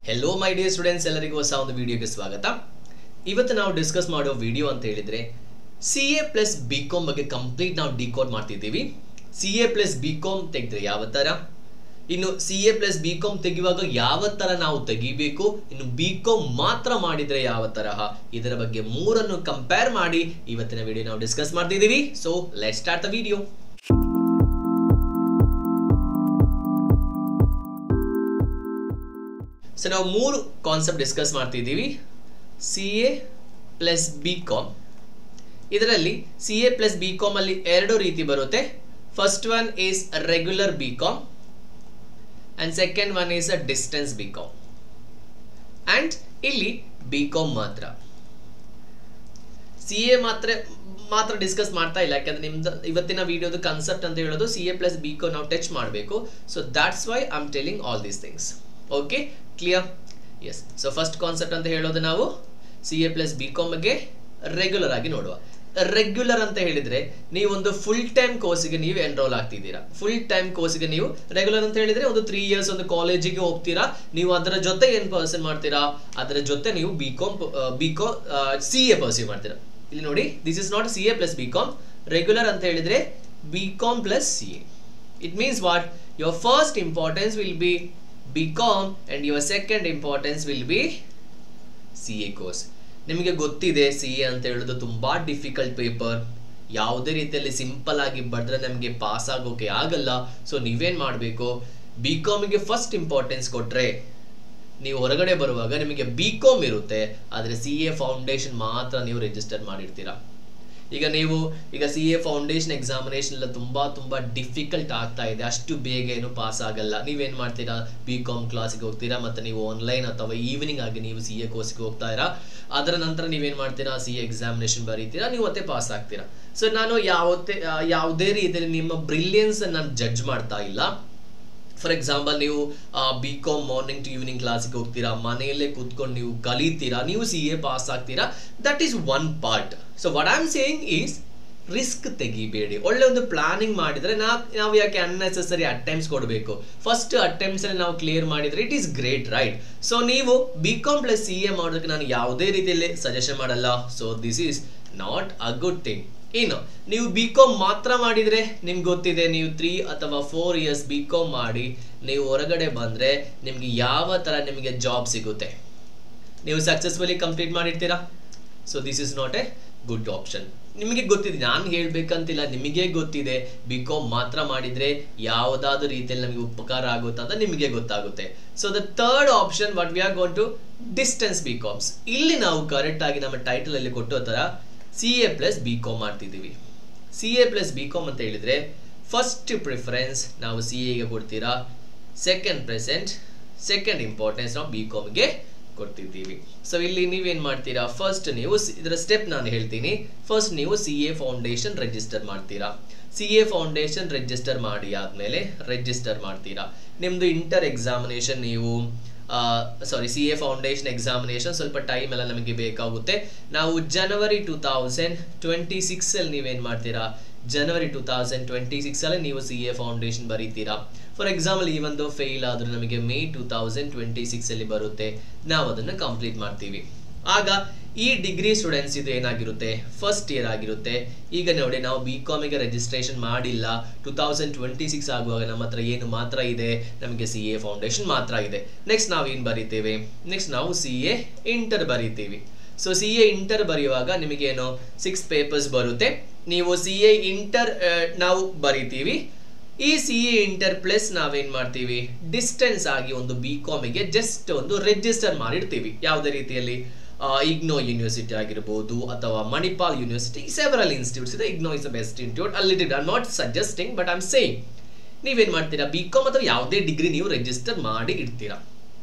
Hello my dear students, ಎಲ್ಲರಿಗೂ ಹೊಸ ಒಂದು ವಿಡಿಯೋಗೆ ಸ್ವಾಗತ. ಇವತ್ತು ನಾವು ಡಿಸ್ಕಸ್ ಮಾಡೋ ವಿಡಿಯೋ ಅಂತ ಹೇಳಿದ್ರೆ CA ಪ್ಲಸ್ BCom ಬಗ್ಗೆ ಕಂಪ್ಲೀಟ್ ನಾವು ಡಿಕೋಡ್ ಮಾಡ್ತಿದ್ದೀವಿ. CA ಪ್ಲಸ್ BCom ತೆಗೆದ್ರೆ ಯಾವ ತರ, ಇನ್ನು CA ಪ್ಲಸ್ BCom ತೆಗೆಯುವಾಗ ಯಾವ ತರ ನಾವು ತೆಗಿಬೇಕು, ಇನ್ನು BCom ಮಾತ್ರ ಮಾಡಿದ್ರೆ ಯಾವ ತರಹ, ಇದರ ಬಗ್ಗೆ ಮೂರನ್ನು ಕಂಪೇರ್ ಮಾಡಿ ಇವತ್ತಿನ ವಿಡಿಯೋ ನಾವು ಡಿಸ್ಕಸ್ ಮಾಡ್ತಿದ್ದೀವಿ. So let's start the video. So ನಾವು ಮೂರು ಕಾನ್ಸೆಪ್ಟ್ ಡಿಸ್ಕಸ್ ಮಾಡ್ತಿದ್ದೀವಿ. CA plus BCom. ಇದರಲ್ಲಿ CA ಪ್ಲಸ್ BCom ಅಲ್ಲಿ ಎರಡು ರೀತಿ ಬರುತ್ತೆ. First one is regular BCom and second one is a distance BCom. And ಇಲ್ಲಿ BCom ಮಾತ್ರ, CA ಮಾತ್ರ ಡಿಸ್ಕಸ್ ಮಾಡ್ತಾ ಇಲ್ಲ, ಯಾಕಂದ್ರೆ ನಿಮ್ದು ಇವತ್ತಿನ ವಿಡಿಯೋದ ಕಾನ್ಸೆಪ್ಟ್ ಅಂತ ಹೇಳೋದು CA ಪ್ಲಸ್ BCom ನಾವು ಟಚ್ ಮಾಡಬೇಕು. So that's why I am telling all these things. Okay, clear? Yes. So first concept ಅಂತ ಹೇಳೋದು ನಾವು CA ಪ್ಲಸ್ BCom ಬಗ್ಗೆ ರೆಗ್ಯುಲರ್ ಆಗಿ ನೋಡುವ. ರೆಗ್ಯುಲರ್ ಅಂತ ಹೇಳಿದ್ರೆ ನೀವು ಒಂದು ಫುಲ್ ಟೈಮ್ ಕೋರ್ಸ್ಗೆ ನೀವು ಎನ್ರೋಲ್ ಆಗ್ತಿದ್ದೀರಾ. ಫುಲ್ ಟೈಮ್ ಕೋರ್ಸ್ಗೆ ನೀವು ರೆಗ್ಯುಲರ್ ಅಂತ ಹೇಳಿದ್ರೆ ಒಂದು 3 years ಒಂದು ಕಾಲೇಜಿಗೆ ಹೋಗ್ತೀರಾ, ನೀವು ಅದರ ಜೊತೆ ಏನ್ ಪರ್ಸನ್ ಮಾಡ್ತೀರಾ, ಅದರ ಜೊತೆ ನೀವು BCom CA ಪರ್ಸ್ಯೂ ಮಾಡ್ತೀರಾ. ಇಲ್ಲಿ ನೋಡಿ, this is not CA plus BCom. Regular ಅಂತ ಹೇಳಿದ್ರೆ BCom plus CA. It means what, your first importance will be BCom and your second importance will be CA course. ನಿಮಗೆ ಗೊತ್ತಿದೆ CA ಅಂತ ಹೇಳೋದು ತುಂಬಾ ಡಿಫಿಕಲ್ಟ್ ಪೇಪರ್. ಯಾವುದೇ ರೀತಿಯಲ್ಲಿ ಸಿಂಪಲ್ ಆಗಿ ಬರೆದ್ರೆ ನಮಗೆ ಪಾಸ್ ಆಗೋಕೆ ಆಗಲ್ಲ. ಸೊ ನೀವೇನ್ ಮಾಡಬೇಕು, BComಗೆ ಫಸ್ಟ್ ಇಂಪಾರ್ಟೆನ್ಸ್ ಕೊಟ್ರೆ ನೀವು ಹೊರಗಡೆ ಬರುವಾಗ ನಿಮಗೆ BCom ಇರುತ್ತೆ, ಆದರೆ CA ಫೌಂಡೇಶನ್ ಮಾತ್ರ ನೀವು ರಿಜಿಸ್ಟರ್ ಮಾಡಿರ್ತೀರಾ. ಈಗ CA ಫೌಂಡೇಶನ್ ಎಕ್ಸಾಮಿನೇಷನ್ ಎಲ್ಲ ತುಂಬಾ ಡಿಫಿಕಲ್ಟ್ ಆಗ್ತಾ ಇದೆ, ಅಷ್ಟು ಬೇಗ ಏನು ಪಾಸ್ ಆಗಲ್ಲ. ನೀವೇನ್ ಮಾಡ್ತೀರಾ, BCom ಕ್ಲಾಸಿಗೆ ಹೋಗ್ತೀರಾ, ಮತ್ತೆ ನೀವು ಆನ್ಲೈನ್ ಅಥವಾ ಈವ್ನಿಂಗ್ ಆಗಿ ನೀವು CA ಕೋರ್ಸ್ಗೆ ಹೋಗ್ತಾ ಇರಾ. ಅದರ ನಂತರ ನೀವೇನ್ ಮಾಡ್ತೀರಾ, CA ಎಕ್ಸಾಮಿನೇಷನ್ ಬರೀತೀರಾ, ನೀವು ಮತ್ತೆ ಪಾಸ್ ಆಗ್ತೀರಾ. ಸೊ ನಾನು ಯಾವುದೇ ರೀತಿಯಲ್ಲಿ ನಿಮ್ಮ ಬ್ರಿಲಿಯನ್ಸ್ ನಾನು ಜಡ್ಜ್ ಮಾಡ್ತಾ ಇಲ್ಲ. ಫಾರ್ ಎಕ್ಸಾಂಪಲ್, ನೀವು BCom ಮಾರ್ನಿಂಗ್ ಟು ಈವ್ನಿಂಗ್ ಕ್ಲಾಸಿಗೆ ಹೋಗ್ತೀರಾ, ಮನೆಯಲ್ಲೇ ಕೂತ್ಕೊಂಡು ನೀವು ಕಲಿತೀರಾ, ನೀವು CA ಪಾಸ್ ಆಗ್ತೀರಾ, that is one part. So what I am saying is, risk ತೆಗಿಬೇಡಿ. ಒಳ್ಳೆ ಒಂದು ಪ್ಲಾನಿಂಗ್ ಮಾಡಿದ್ರೆ ನಾವು ಯಾಕೆ ಅನ್ನೆಸೆಸರಿ ಅಟೆಂಪ್ಟ್ಸ್ ಕೊಡಬೇಕು? ಫಸ್ಟ್ ಅಟೆಂಪ್ಟ್ಸ್ ಅಲ್ಲಿ ನಾವು ಕ್ಲಿಯರ್ ಮಾಡಿದ್ರೆ it is great, right? So ನೀವು BCom ಪ್ಲಸ್ CA ಮಾಡೋದಕ್ಕೆ ನಾನು ಯಾವುದೇ ರೀತಿಯಲ್ಲಿ ಸಜೆಷನ್ ಮಾಡಲ್ಲ. So this is not a good thing. ಏನು, ನೀವು BCom ಮಾತ್ರ ಮಾಡಿದ್ರೆ ನಿಮ್ಗೆ ಗೊತ್ತಿದೆ, ನೀವು 3 ಅಥವಾ 4 years BCom ಮಾಡಿ ನೀವು ಹೊರಗಡೆ ಬಂದ್ರೆ ನಿಮ್ಗೆ ಯಾವ ತರ ನಿಮಗೆ ಜಾಬ್ ಸಿಗುತ್ತೆ? ನೀವು ಸಕ್ಸಸ್ಫುಲಿ ಕಂಪ್ಲೀಟ್ ಮಾಡಿರ್ತೀರಾ? So this is not a good option. ನಿಮಗೆ ಗೊತ್ತಿದೆ, ನಾನು ಹೇಳ್ಬೇಕಂತಿಲ್ಲ, ನಿಮಗೆ ಗೊತ್ತಿದೆ BCom ಮಾತ್ರ ಮಾಡಿದ್ರೆ ಯಾವುದಾದ್ರೂ ರೀತಿಯಲ್ಲಿ ನಮಗೆ ಉಪಕಾರ ಆಗುತ್ತೆ ಅಂತ ನಿಮಗೆ ಗೊತ್ತಾಗುತ್ತೆ. So the third option, what we are going to distance BComs. ಇಲ್ಲಿ ನಾವು ಕರೆಕ್ಟ್ ಆಗಿ ನಮ್ಮ ಟೈಟಲ್ ಅಲ್ಲಿ ಕೊಟ್ಟೋ ತರ CA ಪ್ಲಸ್ BCom ಮಾಡ್ತಿದ್ದೀವಿ. CA ಪ್ಲಸ್ BCom ಅಂತ ಹೇಳಿದ್ರೆ ಫಸ್ಟ್ ಪ್ರಿಫರೆನ್ಸ್ ನಾವು CAಗೆ ಕೊಡ್ತೀರಾ, ಸೆಕೆಂಡ್ ಇಂಪಾರ್ಟೆನ್ಸ್ ನಾವು BComಗೆ ಕೊಡ್ತಿದ್ದೀವಿ. ಸೊ ಇಲ್ಲಿ ನೀವೇನ್ ಮಾಡ್ತೀರಾ, ಫಸ್ಟ್ ನೀವು ಇದರ ಸ್ಟೆಪ್ ನಾನು ಹೇಳ್ತೀನಿ. ಫಸ್ಟ್ ನೀವು CA ಫೌಂಡೇಶನ್ ರಿಜಿಸ್ಟರ್ ಮಾಡ್ತೀರಾ. CA ಫೌಂಡೇಶನ್ ರಿಜಿಸ್ಟರ್ ಮಾಡಿ ಆದ್ಮೇಲೆ ರಿಜಿಸ್ಟರ್ ಮಾಡ್ತೀರಾ. ನಿಮ್ದು inter examination CA foundation examination ಸ್ವಲ್ಪ ಟೈಮ್ ಎಲ್ಲ ನಮಗೆ ಬೇಕಾಗುತ್ತೆ. ನಾವು ಜನವರಿ 2026 ಅಲ್ಲಿ ನೀವೇನ್ ಮಾಡ್ತೀರಾ, ಜನವರಿ 2026 ಅಲ್ಲಿ ನೀವು CA ಫೌಂಡೇಶನ್ ಬರೀತೀರಾ. ಫಾರ್ ಎಕ್ಸಾಂಪಲ್, ಈ ಒಂದು ಫೇಲ್ ಆದ್ರೂ ನಮಗೆ ಮೇ 2026 ಅಲ್ಲಿ ಬರುತ್ತೆ, ನಾವು ಅದನ್ನು ಕಂಪ್ಲೀಟ್ ಮಾಡ್ತೀವಿ. ಆಗ ಈ ಡಿಗ್ರಿ ಸ್ಟೂಡೆಂಟ್ಸ್ ಇದು ಏನಾಗಿರುತ್ತೆ, ಫಸ್ಟ್ ಇಯರ್ ಆಗಿರುತ್ತೆ. ಈಗ ನೋಡಿ, ನಾವು BComಗೆ ರಿಜಿಸ್ಟ್ರೇಷನ್ ಮಾಡಿಲ್ಲ, 2026 ಆಗುವಾಗ ನಮ್ಮ ಹತ್ರ ಏನು ಮಾತ್ರ ಇದೆ, ನಮಗೆ CA ಫೌಂಡೇಶನ್ ಮಾತ್ರ ಇದೆ. ನೆಕ್ಸ್ಟ್ ನಾವು ಏನು ಬರೀತೇವೆ, ನೆಕ್ಸ್ಟ್ ನಾವು CA ಇಂಟರ್ ಬರೀತೀವಿ. ಸೊ CA ಇಂಟರ್ ಬರೆಯುವಾಗ ನಿಮಗೇನು 6 ಪೇಪರ್ಸ್ ಬರುತ್ತೆ. ನೀವು CA ಇಂಟರ್ ನಾವು ಬರೀತೀವಿ. ಈ CA ಇಂಟರ್ ಪ್ಲಸ್ ನಾವೇನ್ ಮಾಡ್ತೀವಿ, ಡಿಸ್ಟೆನ್ಸ್ ಆಗಿ ಒಂದು BComಗೆ ಜಸ್ಟ್ ಒಂದು ರಿಜಿಸ್ಟರ್ ಮಾಡಿರ್ತೀವಿ. ಯಾವುದೇ ರೀತಿಯಲ್ಲಿ ಇಗ್ನೋ ಯೂನಿವರ್ಸಿಟಿ ಆಗಿರ್ಬೋದು ಅಥವಾ ಮಣಿಪಾಲ್ ಯೂನಿವರ್ಸಿಟಿ, ಸೆವರಲ್ ಇನ್ಸ್ಟಿಟ್ಯೂಟ್ಸ್ ಇದೆ. IGNOU is the best institute. ಅಲ್ಲಿ I am not suggesting, but I am saying, ನೀವೇನ್ ಮಾಡ್ತೀರಾ, BCom ಅಥವಾ ಯಾವುದೇ ಡಿಗ್ರಿ ನೀವು ರಿಜಿಸ್ಟರ್ ಮಾಡಿ ಇಡ್ತೀರಾ.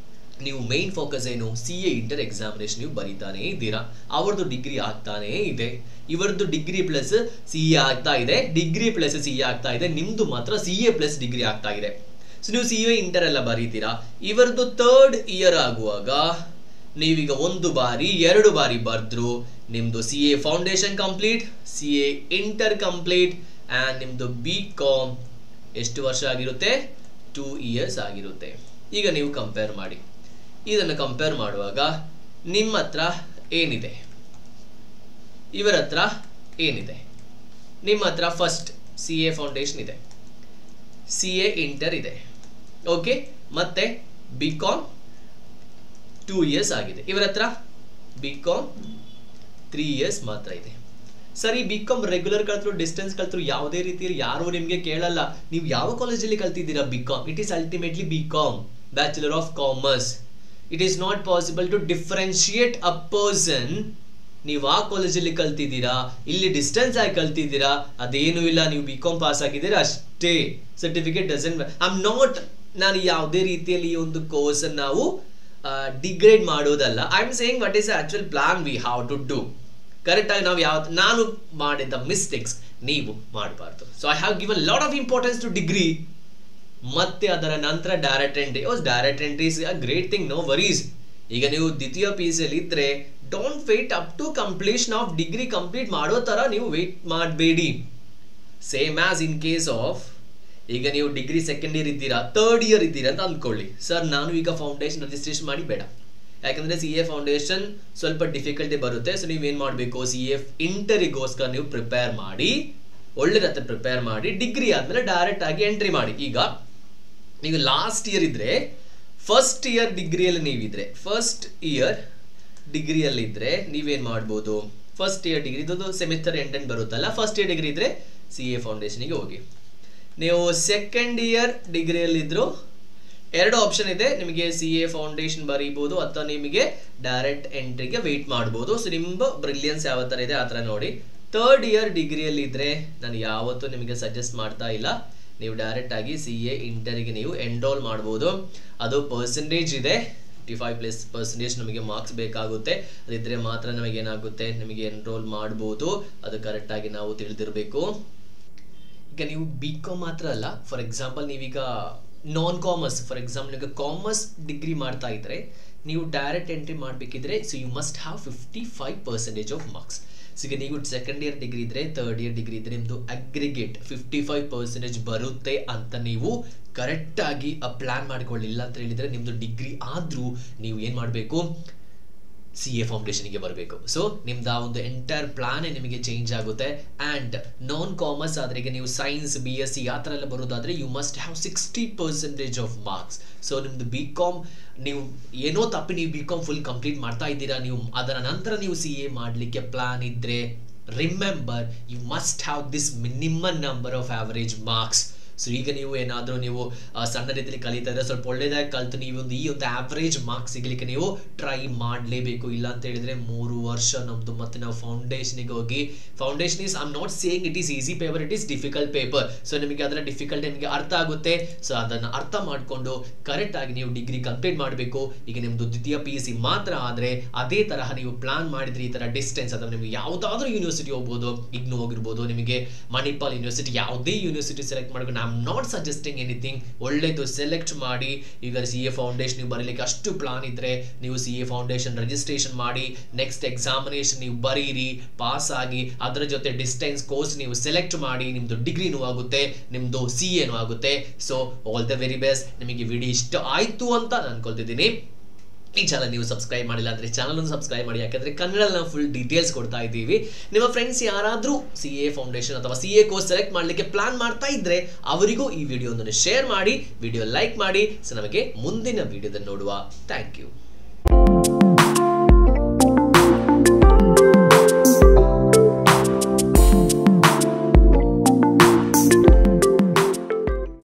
ನೀವು ಮೇನ್ ಫೋಕಸ್ ಏನು, CA ಇಂಟರ್ ಎಕ್ಸಾಮಿನೇಷನ್ ನೀವು ಬರೀತಾನೆ ಇದ್ದೀರಾ, ಅವ್ರದ್ದು ಡಿಗ್ರಿ ಆಗ್ತಾನೇ ಇದೆ. ಇವರದ್ದು ಡಿಗ್ರಿ ಪ್ಲಸ್ CA ಆಗ್ತಾ ಇದೆ, ಡಿಗ್ರಿ ಪ್ಲಸ್ CA ಆಗ್ತಾ ಇದೆ, ನಿಮ್ದು ಮಾತ್ರ CA ಪ್ಲಸ್ ಡಿಗ್ರಿ ಆಗ್ತಾ ಇದೆ. ಸೊ ನೀವು CA ಇಂಟರ್ ಎಲ್ಲ ಬರೀತೀರಾ. ಇವರದ್ದು 3rd ಇಯರ್ ಆಗುವಾಗ ನೀವೀಗ 1 ಬಾರಿ 2 ಬಾರಿ ಬರ್ದ್ರು ನಿಮ್ದು CA foundation complete, CA inter complete, and ನಿಮ್ದು BCom ಎಷ್ಟು ವರ್ಷ ಆಗಿರುತ್ತೆ, 2 years ಆಗಿರುತ್ತೆ. ಈಗ ನೀವು ಕಂಪೇರ್ ಮಾಡಿ, ಇದನ್ನು ಕಂಪೇರ್ ಮಾಡುವಾಗ ನಿಮ್ಮ ಹತ್ರ ಏನಿದೆ, ಇವರ ಹತ್ರ ಏನಿದೆ, ನಿಮ್ಮ ಹತ್ರ ಫಸ್ಟ್ CA ಫೌಂಡೇಶನ್ ಇದೆ, CA ಇಂಟರ್ ಇದೆ, ಓಕೆ, ಮತ್ತೆ BCom 2 years ಆಗಿದೆ. ಇವರ ಹತ್ರ BCom 3 years ಮಾತ್ರ ಇದೆ. ಸರಿ, BCom ರೆಗ್ಯುಲರ್ ಕಲ್ತರು ಡಿಸ್ಟೆನ್ಸ್ ಕಲ್ತರು ಯಾವುದೇ ರೀತಿಯಲ್ಲಿ ಯಾರು ನಿಮಗೆ ಕೇಳಲ್ಲ ನೀವು ಯಾವ ಕಾಲೇಜಲ್ಲಿ ಕಲ್ತಿದ್ದೀರಾ BCom. It is ultimately BCom, bachelor of commerce. It is not possible to differentiate a person. ನೀವು ಆ ಕಾಲೇಜಲ್ಲಿ ಕಲ್ತಿದ್ದೀರಾ, ಇಲ್ಲಿ ಡಿಸ್ಟೆನ್ಸ್ ಆಗಿ ಕಲ್ತಿದ್ದೀರಾ, ಅದೇನು ಇಲ್ಲ, ನೀವು BCom ಪಾಸ್ ಆಗಿದ್ದೀರಾ ಅಷ್ಟೇ. ಸರ್ಟಿಫಿಕೇಟ್ ಡಸಂಟ್ ನಾನು ಯಾವುದೇ ರೀತಿಯಲ್ಲಿ ಈ ಒಂದು ಕೋರ್ಸ್ ನಾವು ಡಿಗ್ರೇಡ್ ಮಾಡೋದಲ್ಲ. I am saying what is actual plan we have to do. Correct ಆಗಿ ನಾನು ಮಾಡಿದ ಮಿಸ್ಟೇಕ್ಸ್ ನೀವು ಮಾಡಬಾರ್ದು. So I have given lot of importance to degree. ಮತ್ತೆ ಅದರ ನಂತರ direct entry. Direct entry is a great thing, no worries. ಈಗ ನೀವು ದ್ವಿತೀಯ PUC ಅಲ್ಲಿ ಇದ್ರೆ don't wait up to completion of degree complete ಮಾಡೋ ತರ ನೀವು ವೇಟ್ ಮಾಡಬೇಡಿ. Same as in case of, ಈಗ ನೀವು ಡಿಗ್ರಿ ಸೆಕೆಂಡ್ ಇಯರ್ ಇದ್ದೀರಾ, ಥರ್ಡ್ ಇಯರ್ ಇದ್ದೀರಾ ಅಂತ ಅಂದ್ಕೊಳ್ಳಿ. ಸರ್ ನಾನು ಈಗ ಫೌಂಡೇಶನ್ ರಿಜಿಸ್ಟ್ರೇಷನ್ ಮಾಡಿ ಬೇಡ, ಯಾಕಂದ್ರೆ CA ಫೌಂಡೇಶನ್ ಸ್ವಲ್ಪ ಡಿಫಿಕಲ್ಟಿ ಬರುತ್ತೆ. ಸೊ ನೀವೇನ್ ಮಾಡಬೇಕು, CA ಇಂಟರಿಗೋಸ್ಕರ ನೀವು ಪ್ರಿಪೇರ್ ಮಾಡಿ, ಒಳ್ಳೆದತ್ತೆ ಪ್ರಿಪೇರ್ ಮಾಡಿ, ಡಿಗ್ರಿ ಆದ್ಮೇಲೆ ಡೈರೆಕ್ಟ್ ಆಗಿ ಎಂಟ್ರಿ ಮಾಡಿ. ಈಗ ನೀವು ಲಾಸ್ಟ್ ಇಯರ್ ಇದ್ರೆ, ಫಸ್ಟ್ ಇಯರ್ ಡಿಗ್ರಿಯಲ್ಲಿ ನೀವಿದ್ರೆ, ಫಸ್ಟ್ ಇಯರ್ ಡಿಗ್ರಿಯಲ್ಲಿ ಇದ್ರೆ ನೀವೇನ್ ಮಾಡ್ಬೋದು, ಫಸ್ಟ್ ಇಯರ್ ಡಿಗ್ರಿ ಇದೊಂದು ಸೆಮಿಸ್ಟರ್ ಎಂಡ್ ಬರುತ್ತಲ್ಲ, ಫಸ್ಟ್ ಇಯರ್ ಡಿಗ್ರಿ ಇದ್ರೆ CA ಫೌಂಡೇಶನ್ಗೆ ಹೋಗಿ. ನೀವು ಸೆಕೆಂಡ್ ಇಯರ್ ಡಿಗ್ರಿಯಲ್ಲಿದ್ರು 2 ಆಪ್ಷನ್ ಇದೆ, ನಿಮಗೆ CA ಫೌಂಡೇಶನ್ ಬರೀಬಹುದು ಅಥವಾ ನಿಮಗೆ ಡೈರೆಕ್ಟ್ ಎಂಟ್ರಿಗೆ ವೆಯ್ಟ್ ಮಾಡ್ಬೋದು. ಸೊ ನಿಮ್ಮ ಬ್ರಿಲಿಯನ್ಸ್ ಯಾವ ಥರ ಇದೆ ಆ ಥರ ನೋಡಿ. ಥರ್ಡ್ ಇಯರ್ ಡಿಗ್ರಿಯಲ್ಲಿ ಇದ್ರೆ ನಾನು ಯಾವತ್ತೂ ನಿಮಗೆ ಸಜೆಸ್ಟ್ ಮಾಡ್ತಾ ಇಲ್ಲ, ನೀವು ಡೈರೆಕ್ಟ್ ಆಗಿ CA ಇಂಟರಿಗೆ ನೀವು ಎನ್ರೋಲ್ ಮಾಡ್ಬೋದು. ಅದು ಪರ್ಸೆಂಟೇಜ್ ಇದೆ, 55+% ನಮಗೆ ಮಾರ್ಕ್ಸ್ ಬೇಕಾಗುತ್ತೆ. ಅದಿದ್ರೆ ಮಾತ್ರ ನಮಗೆ ಏನಾಗುತ್ತೆ, ನಿಮಗೆ ಎನ್ರೋಲ್ ಮಾಡ್ಬೋದು. ಅದು ಕರೆಕ್ಟಾಗಿ ನಾವು ತಿಳಿದಿರಬೇಕು. ಈಗ ನೀವು BCom ಮಾತ್ರ ಅಲ್ಲ, ಫಾರ್ ಎಕ್ಸಾಂಪಲ್ ನೀವೀಗ ನಾನ್ ಕಾಮರ್ಸ್, ಫಾರ್ ಎಕ್ಸಾಂಪಲ್ ಈಗ ಕಾಮರ್ಸ್ ಡಿಗ್ರಿ ಮಾಡ್ತಾ ಇದ್ರೆ ನೀವು ಡೈರೆಕ್ಟ್ ಎಂಟ್ರಿ ಮಾಡಬೇಕಿದ್ರೆ, so you must have 55% of marks. So ಈಗ ನೀವು ಸೆಕೆಂಡ್ ಇಯರ್ ಡಿಗ್ರಿ ಇದ್ರೆ, ಥರ್ಡ್ ಇಯರ್ ಡಿಗ್ರಿ ಇದ್ರೆ ನಿಮ್ಮದು ಅಗ್ರಿಗೇಟ್ 55% ಬರುತ್ತೆ ಅಂತ ನೀವು ಕರೆಕ್ಟಾಗಿ ಪ್ಲಾನ್ ಮಾಡಿಕೊಳ್ಳಿಲ್ಲ ಅಂತ ಹೇಳಿದರೆ ನಿಮ್ಮದು ಡಿಗ್ರಿ ಆದರೂ ನೀವು ಏನು ಮಾಡಬೇಕು, CA ಫೌಂಡೇಶನ್ಗೆ ಬರಬೇಕು. ಸೊ ನಿಮ್ದು ಆ ಒಂದು ಎಂಟೈರ್ ಪ್ಲಾನೇ ನಿಮಗೆ ಚೇಂಜ್ ಆಗುತ್ತೆ. ಆ್ಯಂಡ್ ನಾನ್ ಕಾಮರ್ಸ್ ಆದರೆ, ಈಗ ನೀವು ಸೈನ್ಸ್ BSc ಆ ಥರ ಎಲ್ಲ ಬರೋದಾದರೆ you must have 60% of marks. So ನಿಮ್ಮದು BCom ನೀವು ಏನೋ ತಪ್ಪಿ ನೀವು BCom ಫುಲ್ ಕಂಪ್ಲೀಟ್ ಮಾಡ್ತಾ ಇದ್ದೀರಾ, ನೀವು ಅದರ ನಂತರ ನೀವು CA ಮಾಡಲಿಕ್ಕೆ ಪ್ಲಾನ್ ಇದ್ದರೆ, remember you must have this minimum number of average marks. So ಈಗ ನೀವು ಏನಾದರೂ ನೀವು ಸಣ್ಣ ರೀತಿಯಲ್ಲಿ ಕಲಿತಾ ಇದ್ರೆ ಸ್ವಲ್ಪ ಒಳ್ಳೆಯದಾಗಿ ಕಲಿತು ನೀವು ಈ ಒಂದು ಆವ್ರೇಜ್ ಮಾರ್ಕ್ಸ್ ಸಿಗಲಿಕ್ಕೆ ನೀವು ಟ್ರೈ ಮಾಡಲೇಬೇಕು. ಇಲ್ಲ ಅಂತ ಹೇಳಿದ್ರೆ 3 ವರ್ಷ ನಮ್ಮದು ಮತ್ತೆ ನಾವು ಫೌಂಡೇಶನ್ಗೆ ಹೋಗಿ, foundation is I am not saying it is easy paper, it is difficult paper. So ನಿಮಗೆ ಅದರ ಡಿಫಿಕಲ್ಟಿ ನಿಮಗೆ ಅರ್ಥ ಆಗುತ್ತೆ. ಸೊ ಅದನ್ನು ಅರ್ಥ ಮಾಡಿಕೊಂಡು ಕರೆಕ್ಟಾಗಿ ನೀವು ಡಿಗ್ರಿ ಕಂಪ್ಲೀಟ್ ಮಾಡಬೇಕು. ಈಗ ನಿಮ್ಮದು ದ್ವಿತೀಯ PUC ಮಾತ್ರ ಆದರೆ ಅದೇ ತರಹ ನೀವು ಪ್ಲಾನ್ ಮಾಡಿದ್ರೆ ಈ ಥರ ಡಿಸ್ಟೆನ್ಸ್ ಅಥವಾ ನಿಮಗೆ ಯಾವುದಾದ್ರೂ ಯೂನಿವರ್ಸಿಟಿ ಹೋಗ್ಬೋದು, ಇಗ್ನೂ ಹೋಗಿರ್ಬೋದು, ನಿಮಗೆ ಮಣಿಪಾಲ್ ಯೂನಿವರ್ಸಿಟಿ, ಯಾವುದೇ ಯೂನಿವರ್ಸಿಟಿ ಸೆಲೆಕ್ಟ್ ಮಾಡ್ಕೊಂಡು I am not suggesting anything, ಒಳ್ಳೆಯದು ಸೆಲೆಕ್ಟ್ ಮಾಡಿ. ಈಗ CA ಫೌಂಡೇಶನ್ ನೀವು ಬರೀಲಿಕ್ಕೆ ಅಷ್ಟು ಪ್ಲಾನ್ ಇದ್ರೆ ನೀವು CA ಫೌಂಡೇಶನ್ ರಿಜಿಸ್ಟ್ರೇಷನ್ ಮಾಡಿ, ನೆಕ್ಸ್ಟ್ ಎಕ್ಸಾಮಿನೇಷನ್ ನೀವು ಬರೀರಿ, ಪಾಸ್ ಆಗಿ, ಅದರ ಜೊತೆ ಡಿಸ್ಟೆನ್ಸ್ ಕೋರ್ಸ್ ನೀವು ಸೆಲೆಕ್ಟ್ ಮಾಡಿ, ನಿಮ್ಮದು ಡಿಗ್ರಿನೂ ಆಗುತ್ತೆ, ನಿಮ್ಮದು CAನೂ ಆಗುತ್ತೆ. So all the very best. ನಿಮಗೆ ವಿಡಿಯೋ ಇಷ್ಟ ಆಯಿತು ಅಂತ ನಾನು ಅನ್ಕೊಳ್ತಿದ್ದೀನಿ. ಈ ಚಾನಲ್ ನೀವು ಸಬ್ಸ್ಕ್ರೈಬ್ ಮಾಡಿಲ್ಲ ಅಂದರೆ ಚಾನಲನ್ನು ಸಬ್ಸ್ಕ್ರೈಬ್ ಮಾಡಿ, ಯಾಕಂದರೆ ಕನ್ನಡದಲ್ಲಿ ನಾವು ಫುಲ್ ಡೀಟೇಲ್ಸ್ ಕೊಡ್ತಾ ಇದ್ದೀವಿ. ನಿಮ್ಮ ಫ್ರೆಂಡ್ಸ್ ಯಾರಾದರೂ CA ಫೌಂಡೇಶನ್ ಅಥವಾ CA ಕೋರ್ಸ್ ಸೆಲೆಕ್ಟ್ ಮಾಡಲಿಕ್ಕೆ ಪ್ಲಾನ್ ಮಾಡ್ತಾ ಇದ್ದರೆ ಅವರಿಗೂ ಈ ವಿಡಿಯೋವನ್ನು ಶೇರ್ ಮಾಡಿ, ವಿಡಿಯೋ ಲೈಕ್ ಮಾಡಿ. ಸೊ ನಮಗೆ ಮುಂದಿನ ವಿಡಿಯೋದಲ್ಲಿ ನೋಡುವ. Thank you.